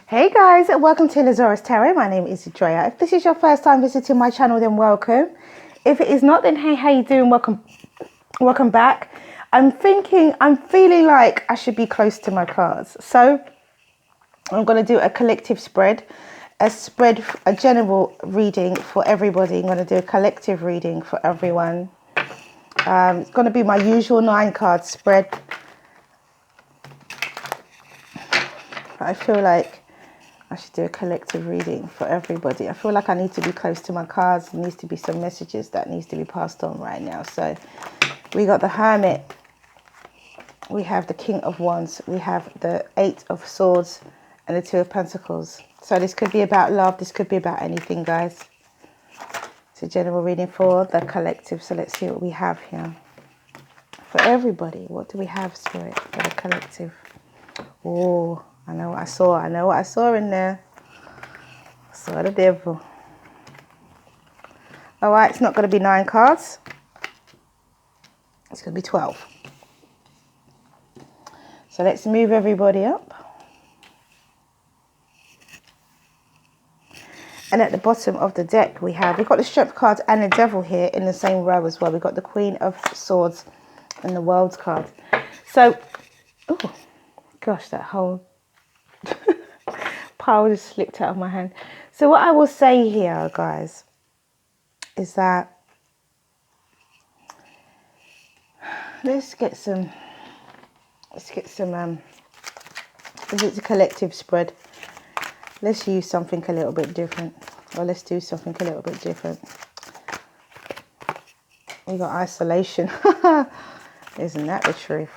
Hey guys, and welcome to Zarious Tarot. My name is Drea. If this is your first time visiting my channel, then welcome. If it is not, then hey, how you doing? Welcome back. I'm feeling like I should be close to my cards. So I'm going to do a collective spread, a general reading for everybody. I'm going to do a collective reading for everyone. It's going to be my usual 9-card spread. I feel like I should do a collective reading for everybody. I feel like I need to be close to my cards. There needs to be some messages that needs to be passed on right now. So we got the Hermit. We have the King of Wands. We have the 8 of Swords and the 2 of Pentacles. So this could be about love. This could be about anything, guys. It's a general reading for the collective. So let's see what we have here. For everybody, what do we have, Spirit, for the collective? Oh, I know what I saw. I know what I saw in there. I saw the devil. All right, it's not going to be 9 cards. It's going to be 12. So let's move everybody up. And at the bottom of the deck, we've got the Strength card and the Devil here in the same row as well. We've got the Queen of Swords and the World's card. So, oh, gosh, that whole pile just slipped out of my hand. So what I will say here, guys, is that let's get some, if it's a collective spread, let's use something a little bit different, or let's do something a little bit different. We got isolation. Isn't that the truth?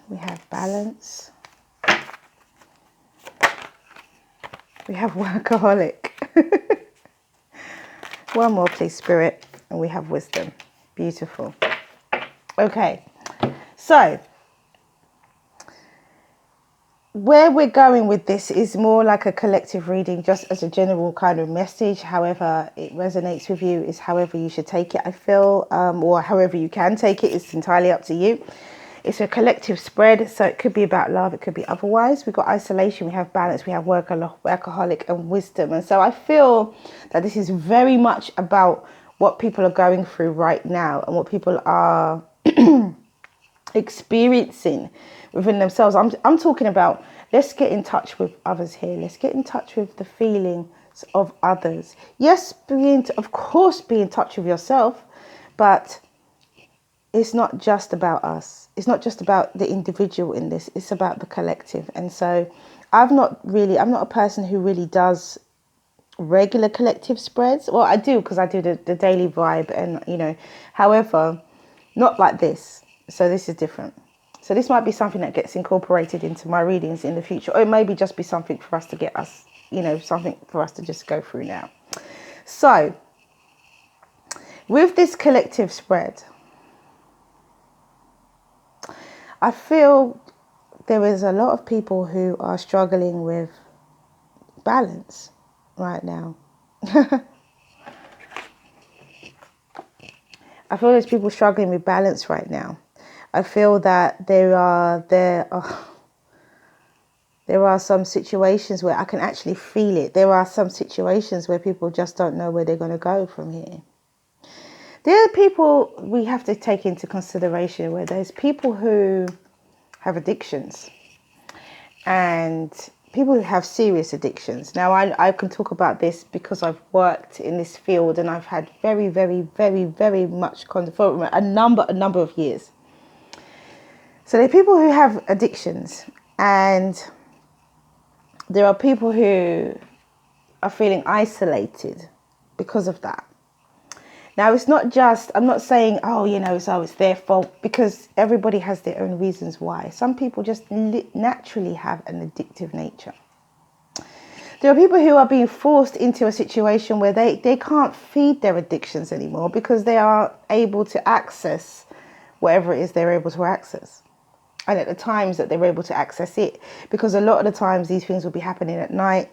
We have balance. We have workaholic. One more, please, Spirit. And we have wisdom. Beautiful. Okay. So, where we're going with this is more like a collective reading, just as a general kind of message. However it resonates with you is however you should take it, I feel, or however you can take it. It's entirely up to you. It's a collective spread, so it could be about love, it could be otherwise. We've got isolation, we have balance, we have workaholic and wisdom. And so I feel that this is very much about what people are going through right now and what people are experiencing within themselves. I'm talking about, let's get in touch with others here. Let's get in touch with the feelings of others. Yes, of course, be in touch with yourself, but it's not just about us. It's not just about the individual in this. It's about the collective. And so I'm not a person who really does regular collective spreads. Well, I do, because I do the daily vibe and, however, not like this. So this is different. So this might be something that gets incorporated into my readings in the future. Or it may be just be something for us to get us, something for us to just go through now. So with this collective spread, I feel there is a lot of people who are struggling with balance right now. I feel there's people struggling with balance right now. I feel that there are some situations where I can actually feel it. There are some situations where people just don't know where they're going to go from here. There are people we have to take into consideration where there's people who have addictions and people who have serious addictions. Now, I can talk about this because I've worked in this field and I've had very, very, very, very much for a number of years. So there are people who have addictions and there are people who are feeling isolated because of that. Now, it's not just, I'm not saying, it's their fault, because everybody has their own reasons why. Some people just naturally have an addictive nature. There are people who are being forced into a situation where they can't feed their addictions anymore because they are able to access whatever it is they're able to access. And at the times that they're able to access it, because a lot of the times these things will be happening at night.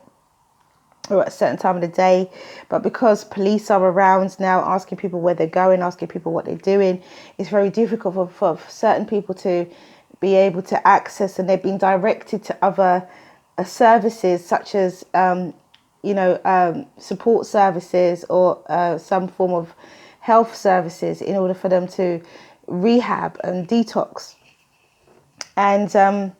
or at a certain time of the day. But because police are around now asking people where they're going, asking people what they're doing, it's very difficult for certain people to be able to access, and they've been directed to other services such as support services or some form of health services in order for them to rehab and detox. And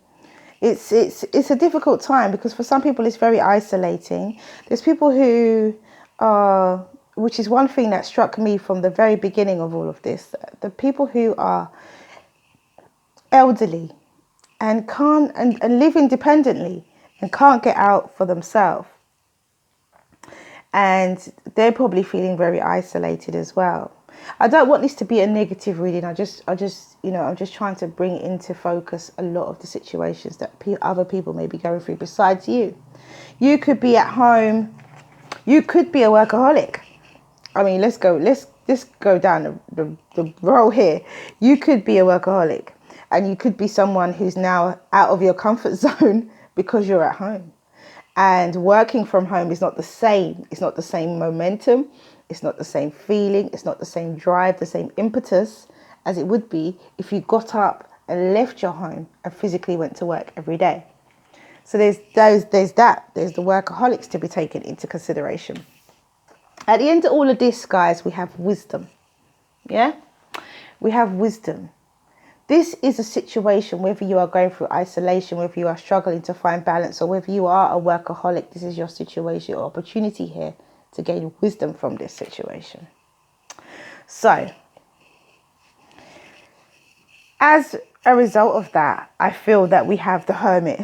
it's a difficult time because for some people it's very isolating. There's people who are, which is one thing that struck me from the very beginning of all of this, the people who are elderly and can't and live independently and can't get out for themselves, and they're probably feeling very isolated as well. I don't want this to be a negative reading. I'm just trying to bring into focus a lot of the situations that other people may be going through besides you. You could be at home. You could be a workaholic. I mean, let's go down the row here. You could be a workaholic, and you could be someone who's now out of your comfort zone because you're at home. And working from home is not the same. It's not the same momentum. It's not the same feeling. It's not the same drive, the same impetus as it would be if you got up and left your home and physically went to work every day. So there's that. There's the workaholics to be taken into consideration. At the end of all of this, guys, we have wisdom. Yeah? We have wisdom. This is a situation, whether you are going through isolation, whether you are struggling to find balance, or whether you are a workaholic, this is your situation or opportunity here to gain wisdom from this situation. So, as a result of that, I feel that we have the Hermit.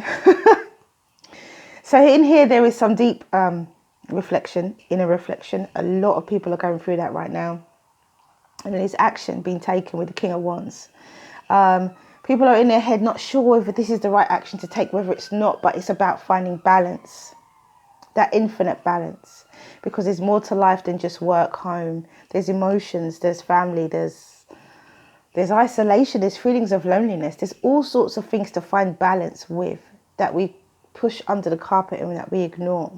So in here, there is some deep reflection, inner reflection. A lot of people are going through that right now. And there is action being taken with the King of Wands. People are in their head not sure whether this is the right action to take, whether it's not, but it's about finding balance, that infinite balance, because there's more to life than just work, home. There's emotions, there's family, there's isolation, there's feelings of loneliness, there's all sorts of things to find balance with that we push under the carpet and that we ignore.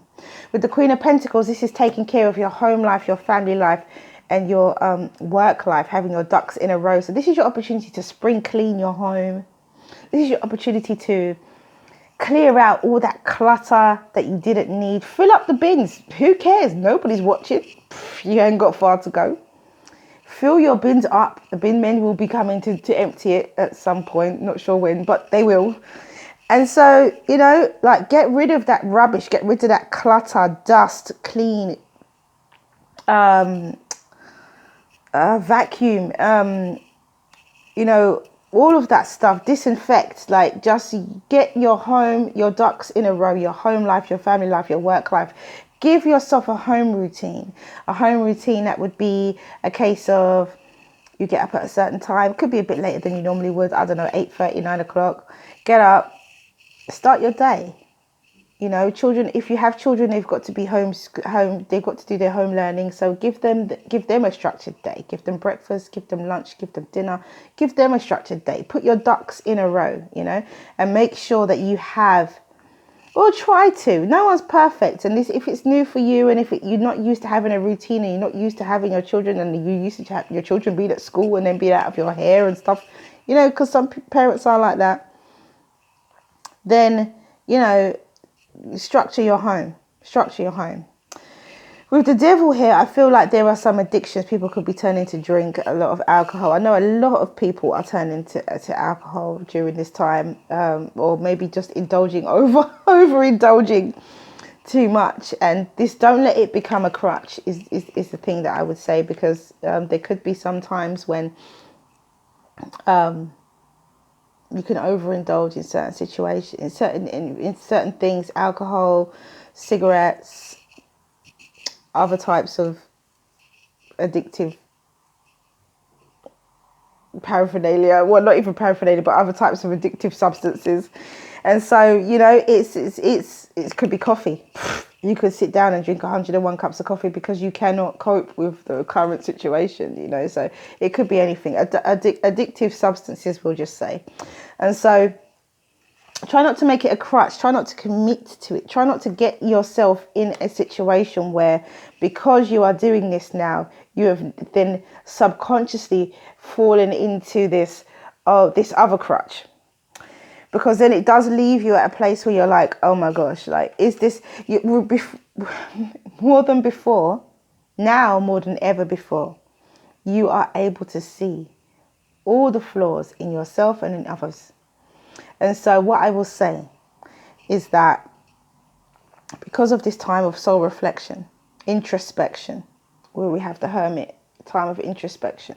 With the Queen of Pentacles, this is taking care of your home life, your family life, and your work life, having your ducks in a row. So this is your opportunity to spring clean your home. This is your opportunity to clear out all that clutter that you didn't need. Fill up the bins. Who cares? Nobody's watching. You ain't got far to go. Fill your bins up. The bin men will be coming to empty it at some point. Not sure when, but they will. And so, get rid of that rubbish. Get rid of that clutter, dust, clean, vacuum, all of that stuff, disinfect, just get your home, your ducks in a row, your home life, your family life, your work life. Give yourself a home routine that would be a case of you get up at a certain time. Could be a bit later than you normally would. I don't know, 8:30, 9 o'clock. Get up, start your day. Children, if you have children, they've got to be home. They've got to do their home learning. So give them a structured day. Give them breakfast, give them lunch, give them dinner. Give them a structured day. Put your ducks in a row, and make sure that you have, or try to. No one's perfect. And if it's new for you, and if you're not used to having a routine, and you're not used to having your children, and you used to have your children being at school and then being out of your hair and stuff, because some parents are like that, then, structure your home. With the Devil here, I feel like there are some addictions. People could be turning to drink, a lot of alcohol. I know a lot of people are turning to alcohol during this time, or maybe just overindulging too much. And this, don't let it become a crutch is the thing that I would say, because there could be some times when you can overindulge in certain situations, in certain things, alcohol, cigarettes, other types of addictive paraphernalia. Well, not even paraphernalia, but other types of addictive substances. And so, it could be coffee. You could sit down and drink 101 cups of coffee because you cannot cope with the current situation, So it could be anything. Addictive substances, we'll just say. And so Try not to make it a crutch. Try not to commit to it. Try not to get yourself in a situation where, because you are doing this now, you have then subconsciously fallen into this other crutch. Because then it does leave you at a place where you're like, oh my gosh, like, is this more than before? Now more than ever before, you are able to see all the flaws in yourself and in others. And so what I will say is that because of this time of soul reflection, introspection, where we have the hermit, time of introspection,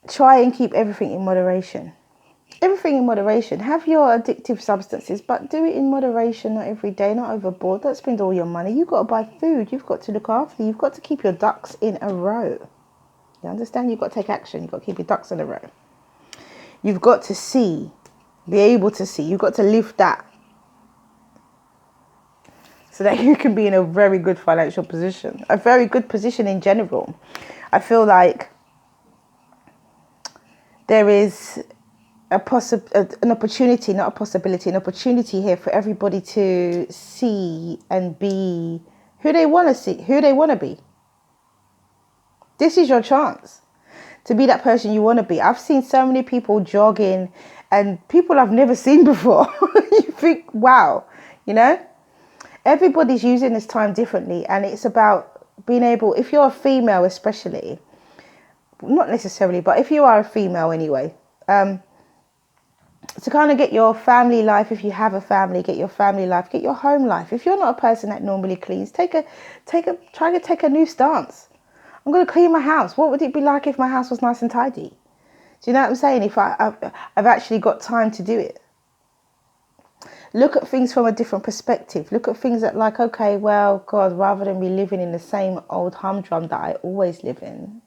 try and keep everything in moderation. Everything in moderation. Have your addictive substances, but do it in moderation, not every day, not overboard. Don't spend all your money. You've got to buy food. You've got to look after. You've got to keep your ducks in a row. You understand? You've got to take action. You've got to keep your ducks in a row. You've got to see, be able to see. You've got to live that so that you can be in a very good financial position, a very good position in general. I feel like there is an opportunity, not a possibility, an opportunity here for everybody to see and be who they want to see, who they want to be. This is your chance to be that person you want to be. I've seen so many people jogging and people I've never seen before. You think, wow, you know, everybody's using this time differently. And it's about being able, if you're a female especially, not necessarily, but if you are a female anyway, to kind of get your family life, if you have a family, get your family life, get your home life. If you're not a person that normally cleans, try to take a new stance. I'm going to clean my house. What would it be like if my house was nice and tidy? Do you know what I'm saying? If I've actually got time to do it. Look at things from a different perspective. Look at things that like, okay, well, God, rather than be living in the same old humdrum that I always live in,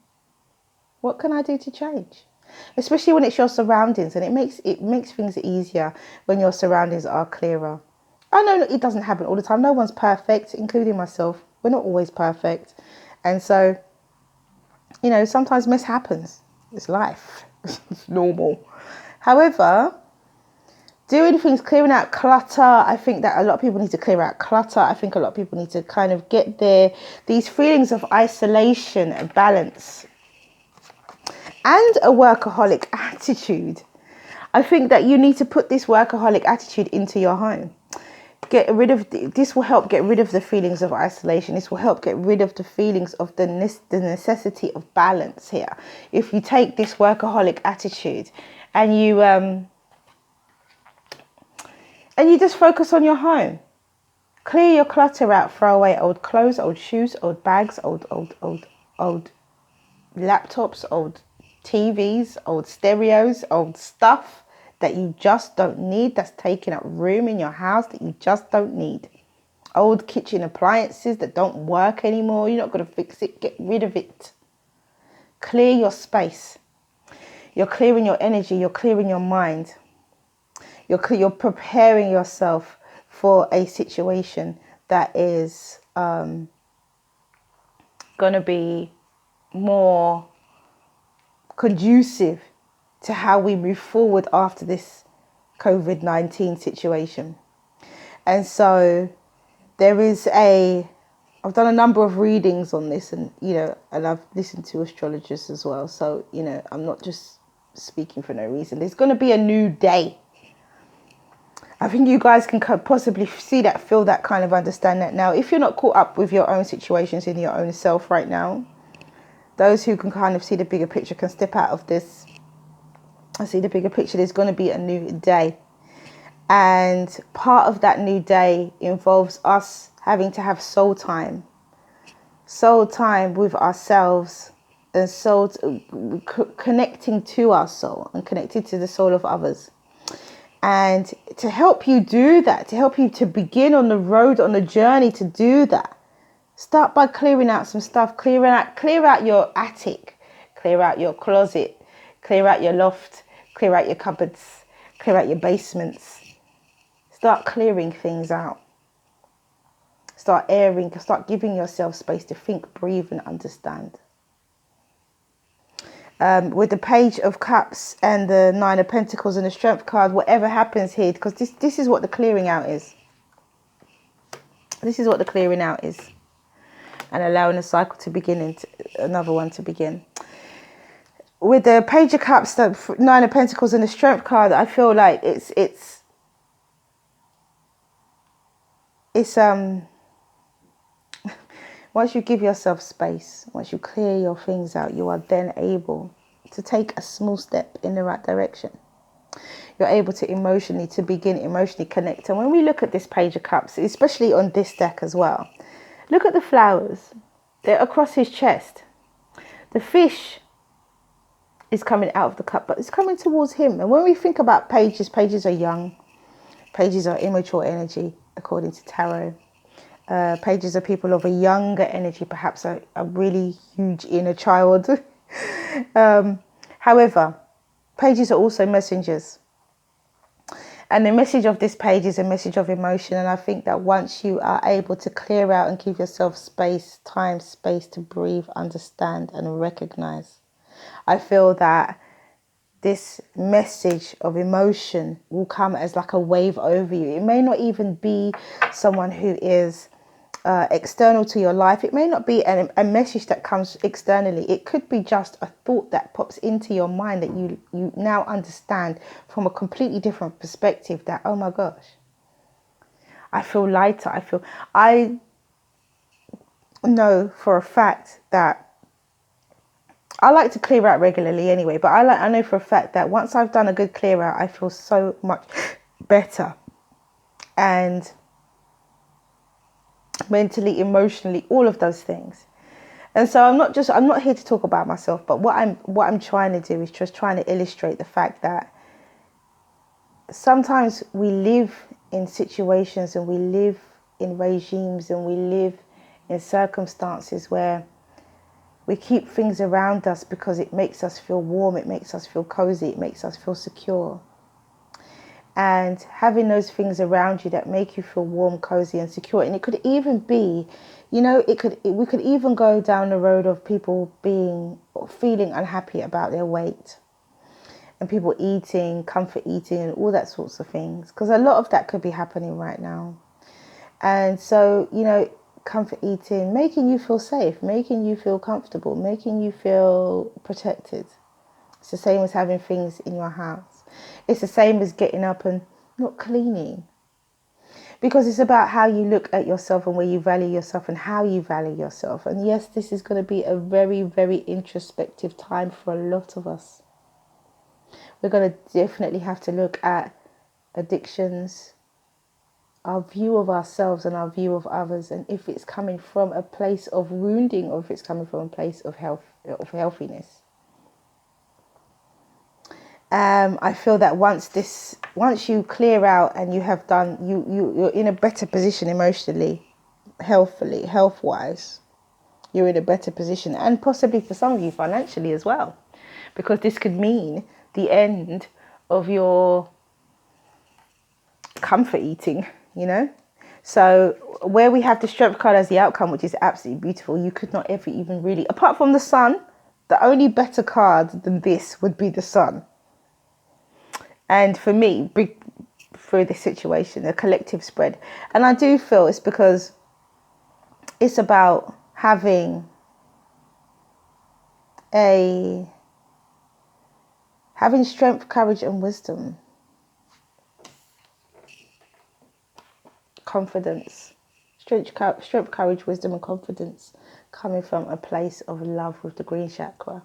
what can I do to change? Especially when it's your surroundings, and it makes things easier when your surroundings are clearer. I know it doesn't happen all the time. No one's perfect, including myself. We're not always perfect. And so, you know, sometimes mess happens. It's life. It's normal. However, doing things, clearing out clutter, I think that a lot of people need to clear out clutter. I think a lot of people need to kind of get these feelings of isolation and balance and a workaholic attitude. I think that you need to put this workaholic attitude into your home. This will help get rid of the feelings of isolation. This will help get rid of the feelings of the necessity of balance here. If you take this workaholic attitude and you just focus on your home, clear your clutter out, throw away old clothes, old shoes, old bags, old laptops, old TVs, old stereos, old stuff that you just don't need, that's taking up room in your house that you just don't need. Old kitchen appliances that don't work anymore. You're not going to fix it. Get rid of it. Clear your space. You're clearing your energy. You're clearing your mind. You're preparing yourself for a situation that is going to be more conducive to how we move forward after this COVID-19 situation. And so I've done a number of readings on this, and I've listened to astrologers as well. So, I'm not just speaking for no reason. There's going to be a new day. I think you guys can possibly see that, feel that, kind of understand that now. If you're not caught up with your own situations in your own self right now, those who can kind of see the bigger picture can step out of this. I see the bigger picture. There's going to be a new day. And part of that new day involves us having to have soul time with ourselves, and connecting to our soul and connecting to the soul of others. And to help you do that, to help you to begin on the road, on the journey to do that, start by clearing out some stuff. Clear out your attic, clear out your closet, clear out your loft, clear out your cupboards, clear out your basements. Start clearing things out. Start airing, start giving yourself space to think, breathe and understand. With the Page of Cups and the Nine of Pentacles and the Strength card, whatever happens here, because this is what the clearing out is. This is what the clearing out is. And allowing a cycle to begin and another one to begin. With the Page of Cups, the Nine of Pentacles and the Strength card, I feel like it's once you give yourself space, once you clear your things out, you are then able to take a small step in the right direction. You're able to begin emotionally connect. And when we look at this Page of Cups, especially on this deck as well, look at the flowers. They're across his chest. The fish is coming out of the cup, but it's coming towards him. And when we think about pages, pages are young. Pages are immature energy, according to tarot. Pages are people of a younger energy, perhaps a really huge inner child. However, pages are also messengers. And the message of this page is a message of emotion. And I think that once you are able to clear out and give yourself space to breathe, understand and recognize, I feel that this message of emotion will come as like a wave over you. It may not even be someone who is external to your life. It may not be a message that comes externally. It could be just a thought that pops into your mind that you now understand from a completely different perspective, that, oh my gosh, I feel lighter. I know for a fact that I like to clear out regularly anyway, but I know for a fact that once I've done a good clear out, I feel so much better. And mentally, emotionally, all of those things. And so I'm not here to talk about myself, but what I'm trying to do is just trying to illustrate the fact that sometimes we live in situations and we live in regimes and we live in circumstances where we keep things around us because it makes us feel warm, it makes us feel cozy, it makes us feel secure. And having those things around you that make you feel warm, cozy and secure. And it could even be, we could even go down the road of people feeling unhappy about their weight. And people eating, comfort eating and all that sorts of things. Because a lot of that could be happening right now. And so, comfort eating, making you feel safe, making you feel comfortable, making you feel protected. It's the same as having things in your house. It's the same as getting up and not cleaning. Because it's about how you look at yourself and where you value yourself and how you value yourself. And yes, this is going to be a very, very introspective time for a lot of us. We're going to definitely have to look at addictions, our view of ourselves and our view of others, and if it's coming from a place of wounding or if it's coming from a place of healthiness. I feel that once you clear out and you have done, you're in a better position emotionally, health-wise. You're in a better position, and possibly for some of you financially as well, because this could mean the end of your comfort eating, So where we have the Strength card as the outcome, which is absolutely beautiful, you could not ever even really, apart from the Sun, the only better card than this would be the Sun. And for me, through this situation, a collective spread. And I do feel it's because it's about having strength, courage and wisdom. Confidence. Strength, courage, wisdom and confidence coming from a place of love with the green chakra.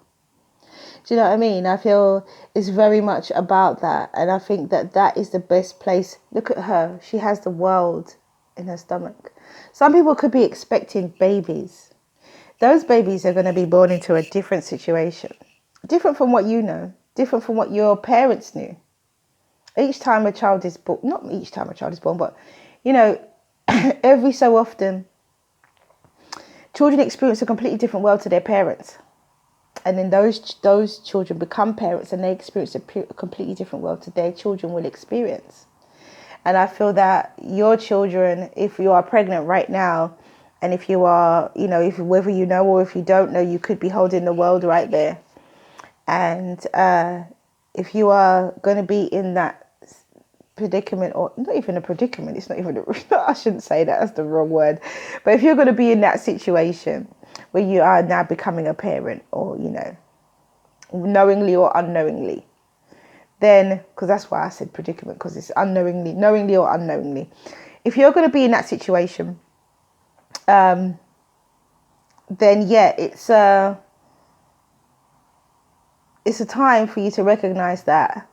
Do you know what I mean? I feel it's very much about that. And I think that is the best place. Look at her. She has the world in her stomach. Some people could be expecting babies. Those babies are going to be born into a different situation. Different from what you know. Different from what your parents knew. Each time a child is born, not each time a child is born, but, every so often, children experience a completely different world to their parents. And then those children become parents and they experience a completely different world to their children will experience. And I feel that your children, if you are pregnant right now, and if you are, whether you know or if you don't know, you could be holding the world right there. And if you are going to be in that predicament, or not even a predicament, it's not even I shouldn't say that, that's the wrong word, but if you're going to be in that situation where you are now becoming a parent, or knowingly or unknowingly, then, because that's why I said predicament, because it's knowingly or unknowingly, if you're going to be in that situation, then yeah, it's a time for you to recognize that.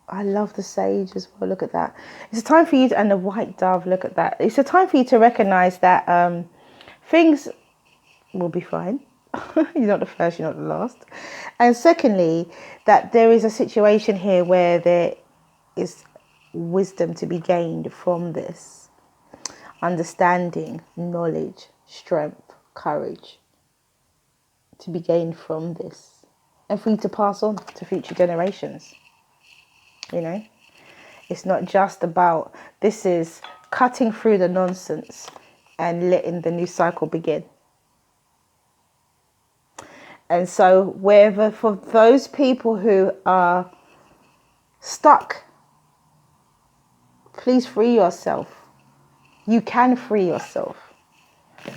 I love the sage as well. Look at that. It's a time for you and the white dove. Look at that. It's a time for you to recognize that things will be fine. You're not the first, you're not the last. And secondly, that there is a situation here where there is wisdom to be gained from this. Understanding, knowledge, strength, courage to be gained from this. And for you to pass on to future generations. It's not just about, this is cutting through the nonsense and letting the new cycle begin. And so wherever, for those people who are stuck, please free yourself. You can free yourself.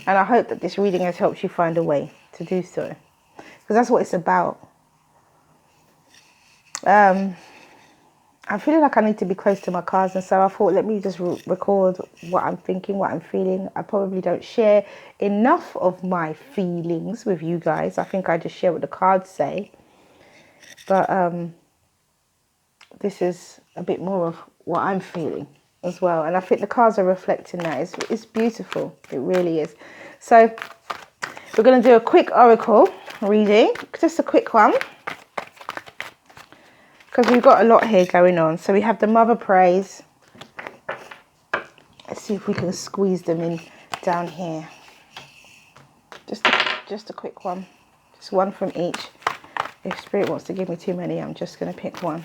And I hope that this reading has helped you find a way to do so. Because that's what it's about. I'm feeling like I need to be close to my cards, and so I thought, let me just record what I'm thinking, what I'm feeling. I probably don't share enough of my feelings with you guys. I think I just share what the cards say. But this is a bit more of what I'm feeling as well. And I think the cards are reflecting that. It's beautiful. It really is. So we're going to do a quick oracle reading, just a quick one. Because we've got a lot here going on. So we have the Mother Praise. Let's see if we can squeeze them in down here. Just a quick one. Just one from each. If Spirit wants to give me too many, I'm just going to pick one.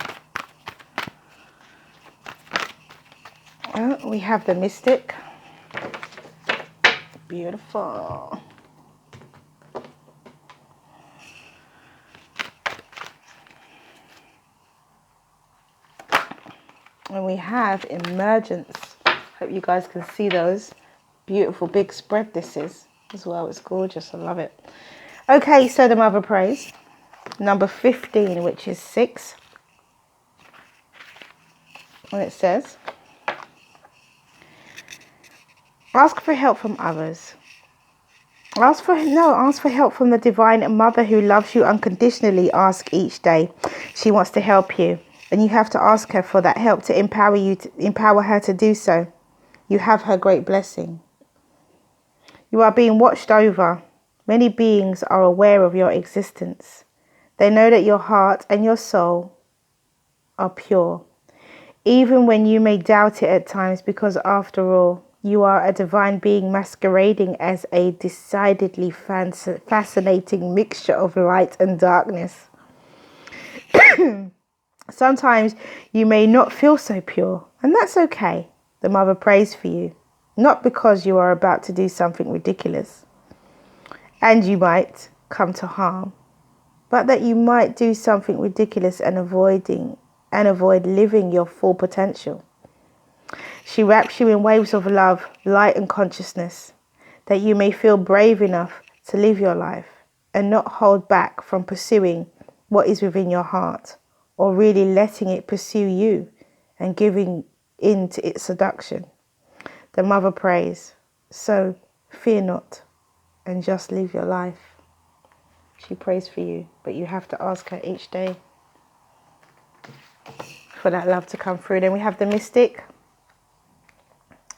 We have the Mystic. Beautiful. And we have Emergence. Hope you guys can see those. Beautiful big spread this is as well. It's gorgeous. I love it. Okay, so the Mother Praise. Number 15, which is 6. And it says, ask for help from others. Ask for help from the Divine Mother who loves you unconditionally. Ask each day. She wants to help you. And you have to ask her for that help to empower her to do so. You have her great blessing. You are being watched over. Many beings are aware of your existence. They know that your heart and your soul are pure, even when you may doubt it at times, because after all, you are a divine being masquerading as a decidedly fascinating mixture of light and darkness. Sometimes you may not feel so pure, and that's okay. The Mother prays for you, not because you are about to do something ridiculous, and you might come to harm, but that you might do something ridiculous and avoid living your full potential. She wraps you in waves of love, light and consciousness, that you may feel brave enough to live your life and not hold back from pursuing what is within your heart, or really letting it pursue you and giving in to its seduction. The Mother prays, so fear not and just live your life. She prays for you, but you have to ask her each day for that love to come through. Then we have the Mystic.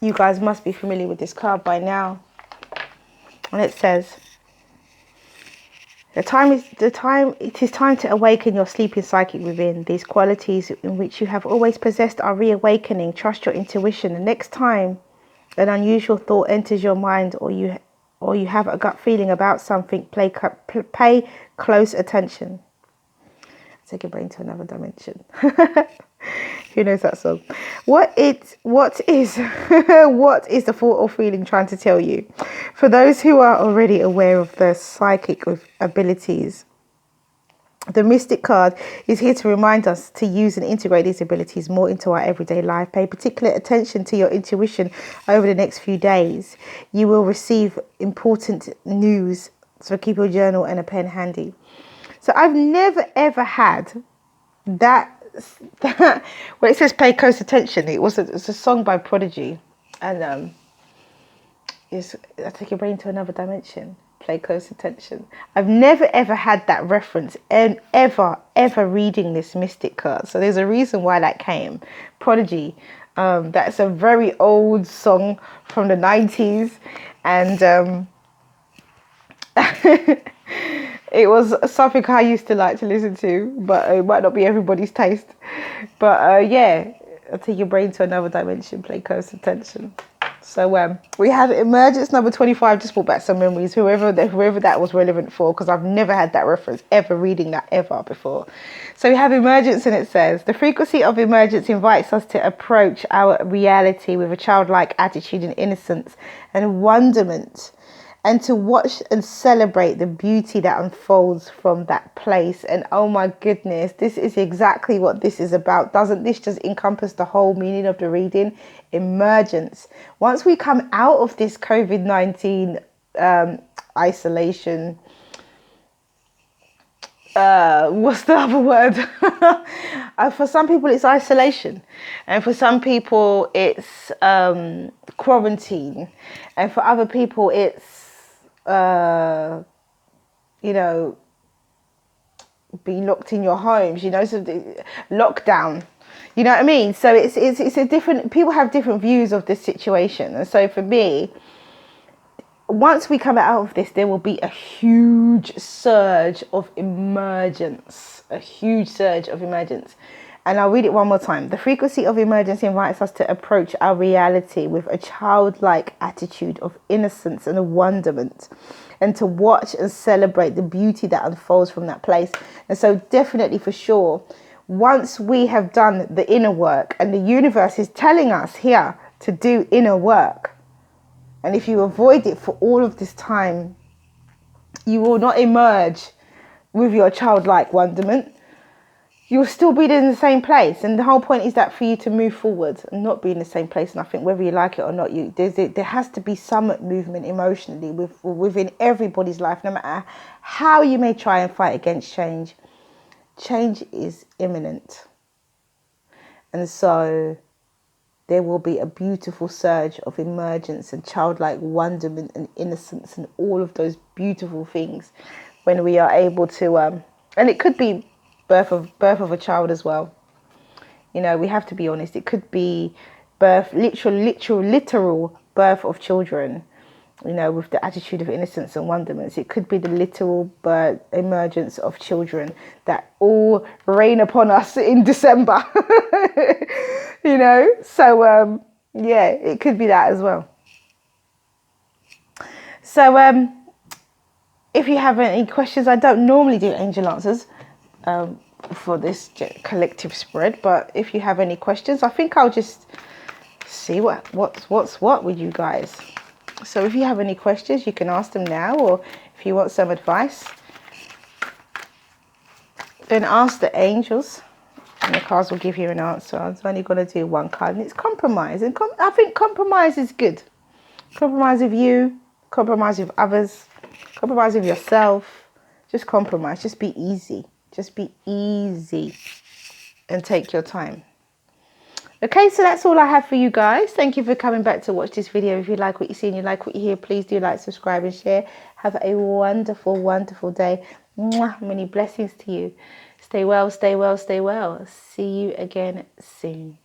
You guys must be familiar with this card by now. And it says, it is time to awaken your sleeping psychic within. These qualities in which you have always possessed are reawakening. Trust your intuition. The next time an unusual thought enters your mind, or you have a gut feeling about something, pay close attention. Take your brain to another dimension. Who knows that song? What is the thought or feeling trying to tell you? For those who are already aware of their psychic abilities, The Mystic card is here to remind us to use and integrate these abilities more into our everyday life. Pay particular attention to your intuition over the next few days. You will receive important news, so keep your journal and a pen handy. So I've never ever had that where it says pay close attention. It's a song by Prodigy, and I take your brain to another dimension. Play close attention. I've never ever had that reference and ever reading this Mystic card. So there's a reason why that came. Prodigy. That's a very old song from the 90s, and it was something I used to like to listen to, but it might not be everybody's taste. But yeah, I'll take your brain to another dimension. Play close attention. So we have emergence number 25. Just brought back some memories, whoever that was relevant for, because I've never had that reference ever reading that ever before. So we have emergence, and it says the frequency of emergence invites us to approach our reality with a childlike attitude and innocence and wonderment, and to watch and celebrate the beauty that unfolds from that place. And oh my goodness, this is exactly what this is about. Doesn't this just encompass the whole meaning of the reading? Emergence. Once we come out of this COVID-19 isolation, what's the other word? For some people it's isolation, and for some people it's quarantine, and for other people it's being locked in your homes, so the lockdown, you know what I mean? So it's a different, people have different views of this situation. And so for me, once we come out of this, there will be a huge surge of emergence, And I'll read it one more time. The frequency of emergence invites us to approach our reality with a childlike attitude of innocence and wonderment, and to watch and celebrate the beauty that unfolds from that place. And so definitely, for sure, once we have done the inner work, and the universe is telling us here to do inner work, and if you avoid it for all of this time, you will not emerge with your childlike wonderment. You'll still be in the same place. And the whole point is that for you to move forward and not be in the same place. And I think whether you like it or not, there has to be some movement emotionally within everybody's life, no matter how you may try and fight against change. Change is imminent. And so there will be a beautiful surge of emergence and childlike wonderment and innocence and all of those beautiful things when we are able to, and it could be birth of a child as well. We have to be honest. It could be literal birth of children, with the attitude of innocence and wonderment. It could be the literal birth, emergence of children that all rain upon us in December. So yeah, it could be that as well. So if you have any questions, I don't normally do angel answers for this collective spread, but if you have any questions, I think I'll just see what's what with you guys. So if you have any questions, you can ask them now, or if you want some advice, then ask the angels, and the cards will give you an answer. I'm only going to do one card, and it's compromise. And I think compromise is good. Compromise with you, compromise with others, compromise with yourself. Just compromise. Just be easy. Just be easy and take your time. Okay, so that's all I have for you guys. Thank you for coming back to watch this video. If you like what you see and you like what you hear, please do like, subscribe and share. Have a wonderful, wonderful day. Mwah, many blessings to you. Stay well, stay well, stay well. See you again soon.